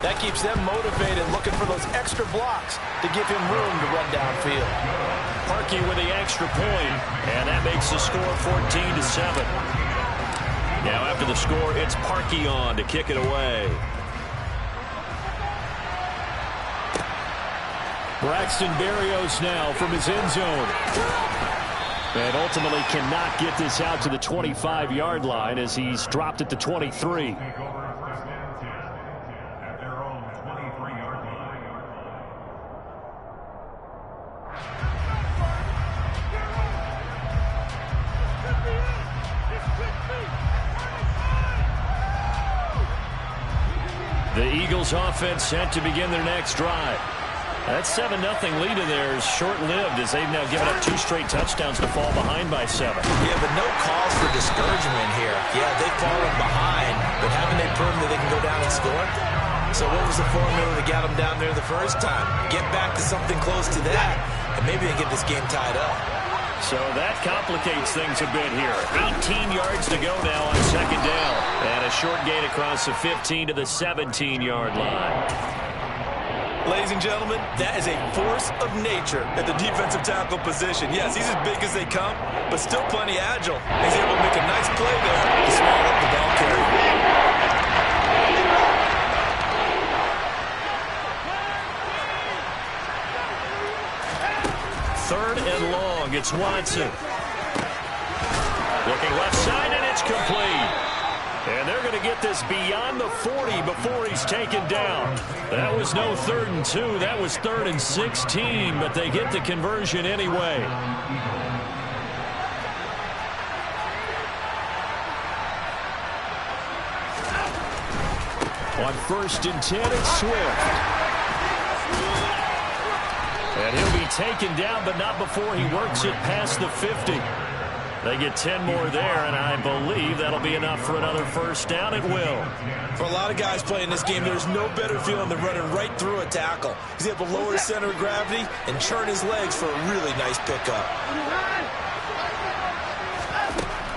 That keeps them motivated, looking for those extra blocks to give him room to run downfield. Parkey with the extra point, and that makes the score 14-7. Now after the score, it's Parkey on to kick it away. Braxton Berrios now from his end zone. And ultimately cannot get this out to the 25-yard line as he's dropped at the 23. The Eagles offense set to begin their next drive. That 7-0 lead in there is short-lived as they've now given up 2 straight touchdowns to fall behind by 7. Yeah, but no cause for discouragement here. Yeah, they've fallen behind, but haven't they proven that they can go down and score? So what was the formula that got them down there the first time? Get back to something close to that, and maybe they get this game tied up. So that complicates things a bit here. 18 yards to go now on second down. And a short gain across the 15 to the 17-yard line. Ladies and gentlemen, that is a force of nature at the defensive tackle position. Yes, he's as big as they come, but still plenty agile. He's able to make a nice play there to swallow up the ball carrier. Third and long, it's Watson. Looking left side, and it's complete. And they're going to get this beyond the 40 before he's taken down. That was no 3rd and 2. That was 3rd and 16, but they get the conversion anyway. On 1st and 10, it's Swift. And he'll be taken down, but not before he works it past the 50. They get 10 more there, and I believe that'll be enough for another first down. It will. For a lot of guys playing this game, there's no better feeling than running right through a tackle. He's able to lower his center of gravity and churn his legs for a really nice pickup.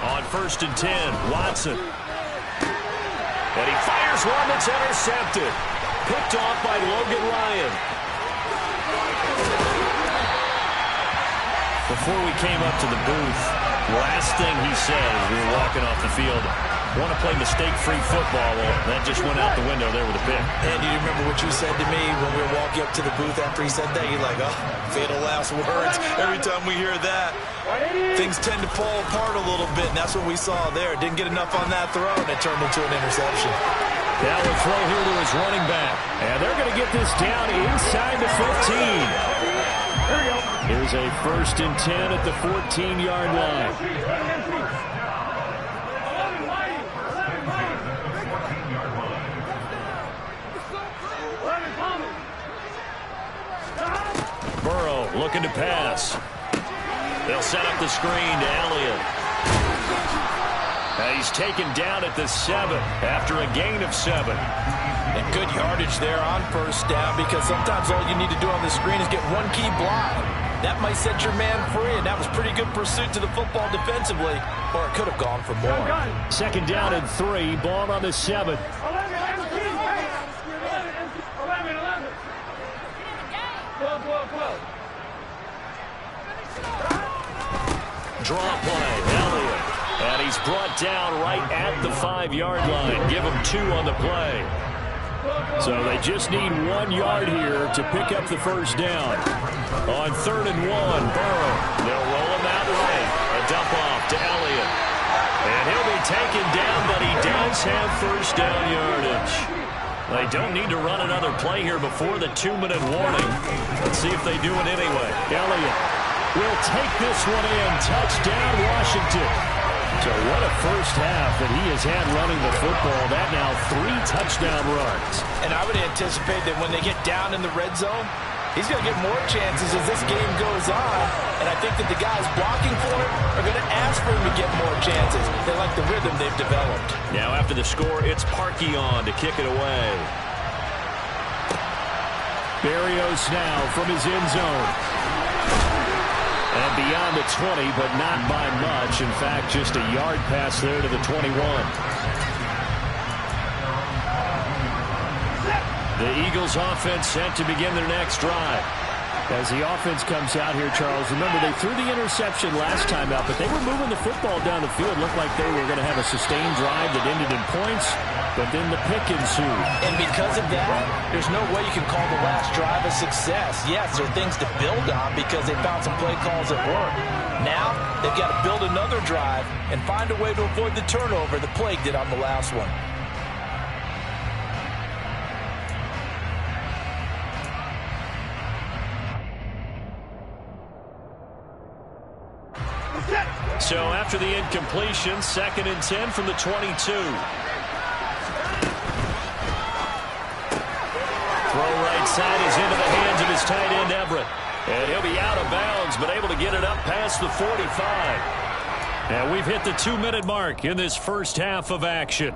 On 1st and 10, Watson. And he fires one that's intercepted. Picked off by Logan Ryan. Before we came up to the booth, last thing he said as we were walking off the field, want to play mistake-free football. Well, that just went out the window there with a pick. And do you remember what you said to me when we were walking up to the booth after he said that? You're like, oh, fatal last words. Every time we hear that, things tend to fall apart a little bit, and that's what we saw there. Didn't get enough on that throw, and it turned into an interception. Now a throw here to his running back. And they're going to get this down inside the 15. Here's a 1st and 10 at the 14-yard line. Burrow looking to pass. They'll set up the screen to Elliott. He's taken down at the 7 after a gain of 7. And good yardage there on first down, because sometimes all you need to do on the screen is get one key block. That might set your man free, and that was pretty good pursuit to the football defensively, or it could have gone for more. 2nd down and 3, ball on the 7. Draw play, Elliott. And he's brought down right at the 5-yard line. Give him 2 on the play. So they just need 1 yard here to pick up the first down. On 3rd and 1, Burrow. They'll roll him out right. A dump off to Elliott. And he'll be taken down, but he does have first down yardage. They don't need to run another play here before the 2-minute warning. Let's see if they do it anyway. Elliott will take this one in. Touchdown, Washington. So what a first half that he has had running the football. That now 3 touchdown runs. And I would anticipate that when they get down in the red zone, he's going to get more chances as this game goes on. And I think that the guys blocking for him are going to ask for him to get more chances. They like the rhythm they've developed. Now after the score, it's Parkey on to kick it away. Berrios now from his end zone. And beyond the 20, but not by much. In fact, just a yard pass there to the 21. The Eagles offense set to begin their next drive. As the offense comes out here, Charles, remember they threw the interception last time out, but they were moving the football down the field. Looked like they were going to have a sustained drive that ended in points, but then the pick ensued. And because of that, there's no way you can call the last drive a success. Yes, there are things to build on because they found some play calls that work. Now, they've got to build another drive and find a way to avoid the turnover the plague did on the last one. So after the incompletion, 2nd and 10 from the 22. Throw right side is into the hands of his tight end, Everett. And he'll be out of bounds, but able to get it up past the 45. And we've hit the 2-minute mark in this first half of action.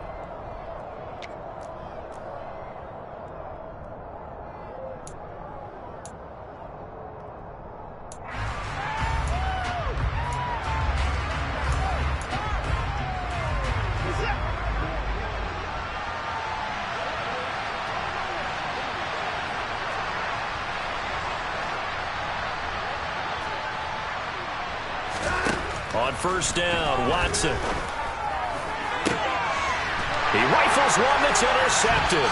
On first down, Watson. He rifles one that's intercepted.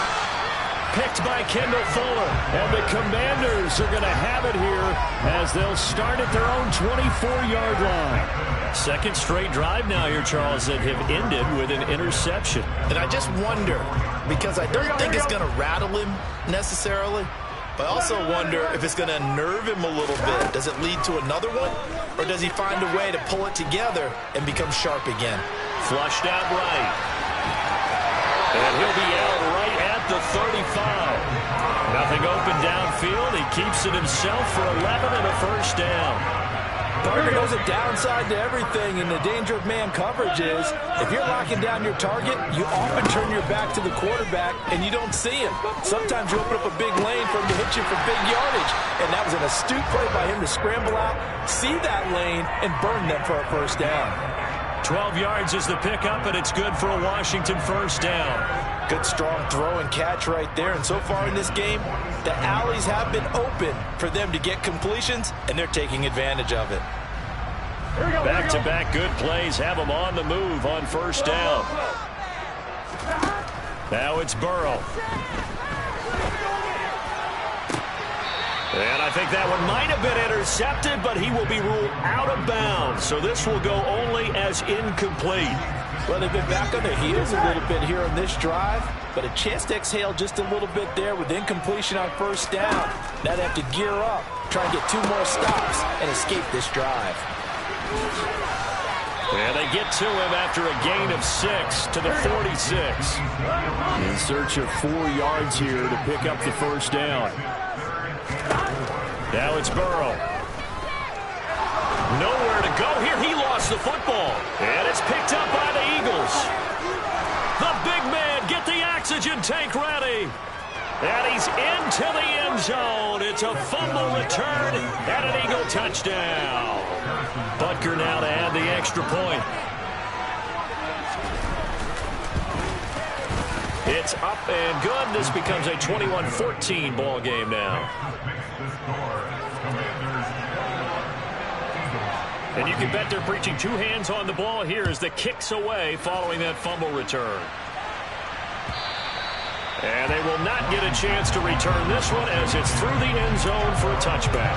Picked by Kendall Fuller. And the Commanders are going to have it here as they'll start at their own 24-yard line. Second straight drive now here, Charles, that have ended with an interception. And I just wonder, because I don't think it's going to rattle him necessarily, but I also wonder if it's going to unnerve him a little bit. Does it lead to another one? Or does he find a way to pull it together and become sharp again? Flushed out right. And he'll be out right at the 35. Nothing open downfield. He keeps it himself for 11 and a first down. Parker, there's a downside to everything, and the danger of man coverage is if you're locking down your target, you often turn your back to the quarterback and you don't see him. Sometimes you open up a big lane for him to hit you for big yardage, and that was an astute play by him to scramble out, see that lane, and burn them for a first down. 12 yards is the pickup, and it's good for a Washington first down. Good strong throw and catch right there, and so far in this game, the alleys have been open for them to get completions, and they're taking advantage of it. Back-to-back good plays have them on the move on first down. Now it's Burrow. And I think that one might have been intercepted, but he will be ruled out of bounds. So this will go only as incomplete. Well, they've been back on their heels a little bit here on this drive, but a chance to exhale just a little bit there with incompletion on first down. Now they have to gear up, try and get 2 more stops, and escape this drive. And they get to him after a gain of 6 to the 46. In search of 4 yards here to pick up the first down. Now it's Burrow. Nowhere to go here. He lost the football. And it's picked up by the Eagles. The big man, get the oxygen tank ready. And he's into the end zone. It's a fumble return and an Eagle touchdown. Butker now to add the extra point. It's up and good. This becomes a 21-14 ball game now. And you can bet they're preaching 2 hands on the ball here as the kick's away following that fumble return. And they will not get a chance to return this one as it's through the end zone for a touchback.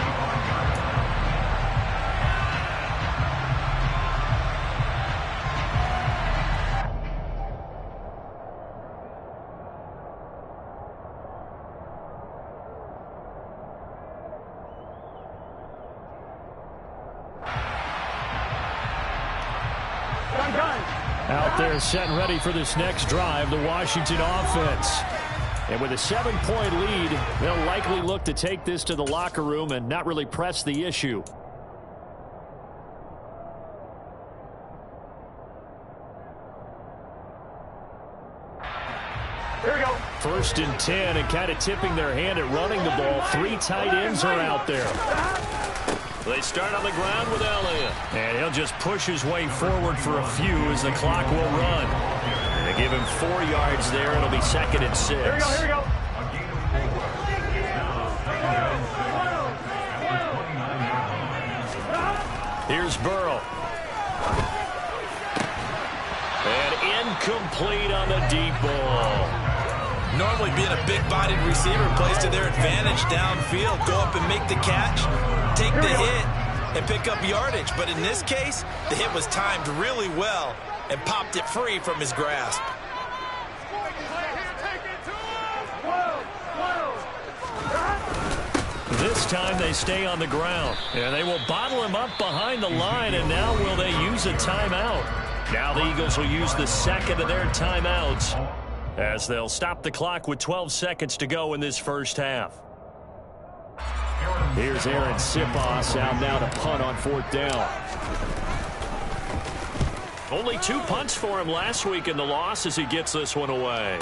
Out there set and ready for this next drive, the Washington offense. And with a 7-point lead, they'll likely look to take this to the locker room and not really press the issue. Here we go. 1st and 10, and kind of tipping their hand at running the ball. 3 tight ends are out there. They start on the ground with Elliott. And he'll just push his way forward for a few as the clock will run. They give him 4 yards there. It'll be 2nd and 6. Here we go, here we go. Here's Burrow. And incomplete on the deep ball. Normally being a big-bodied receiver plays to their advantage downfield. Go up and make the catch, take the hit, and pick up yardage. But in this case, the hit was timed really well and popped it free from his grasp. This time they stay on the ground, and they will bottle him up behind the line, and now will they use a timeout? Now the Eagles will use the second of their timeouts as they'll stop the clock with 12 seconds to go in this first half. Here's Aaron Siposs out now to punt on 4th down. Only 2 punts for him last week in the loss as he gets this one away.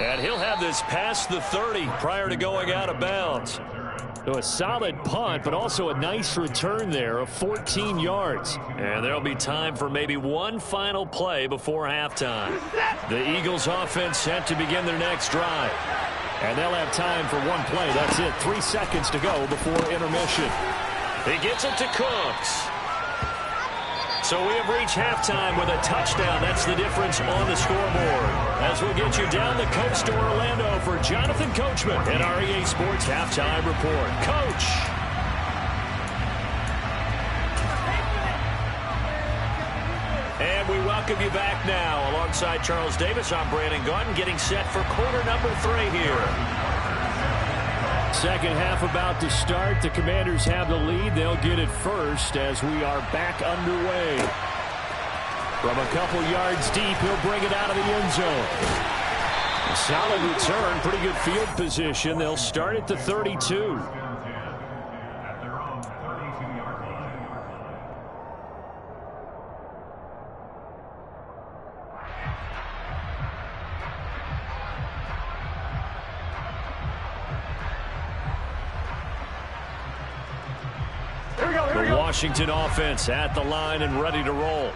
And he'll have this past the 30 prior to going out of bounds. So a solid punt, but also a nice return there of 14 yards. And there'll be time for maybe one final play before halftime. The Eagles offense set to begin their next drive. And they'll have time for one play. That's it. 3 seconds to go before intermission. He gets it to Cooks. So we have reached halftime with a touchdown. That's the difference on the scoreboard. As we'll get you down the coast to Orlando for Jonathan Coachman and our EA Sports Halftime Report. Coach. And we welcome you back now. Alongside Charles Davis, I'm Brandon Gaudin, getting set for quarter number 3 here. Second half about to start. The Commanders have the lead. They'll get it first as we are back underway. From a couple yards deep, he'll bring it out of the end zone. A solid return, pretty good field position. They'll start at the 32. The Washington offense at the line and ready to roll.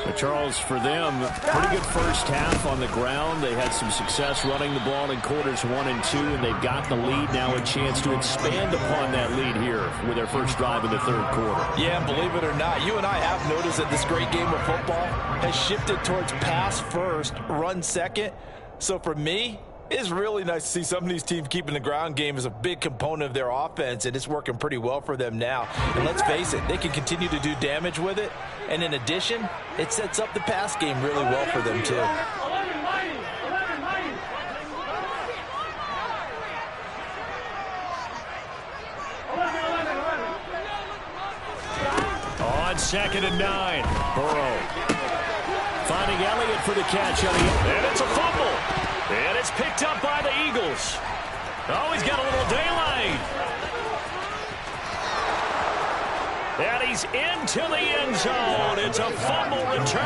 So Charles, for them, pretty good first half on the ground. They had some success running the ball in quarters 1 and 2, and they've got the lead now, a chance to expand upon that lead here with their first drive in the 3rd quarter. Yeah, believe it or not, you and I have noticed that this great game of football has shifted towards pass first, run second. So for me, it's really nice to see some of these teams keeping the ground game as a big component of their offense, and it's working pretty well for them now. And let's face it, they can continue to do damage with it. And in addition, it sets up the pass game really well for them, too. On 2nd and 9, Burrow finding Elliott for the catch on the end, and it's a fumble. And it's picked up by the Eagles. Oh, he's got a little daylight. And he's into the end zone. It's a fumble return.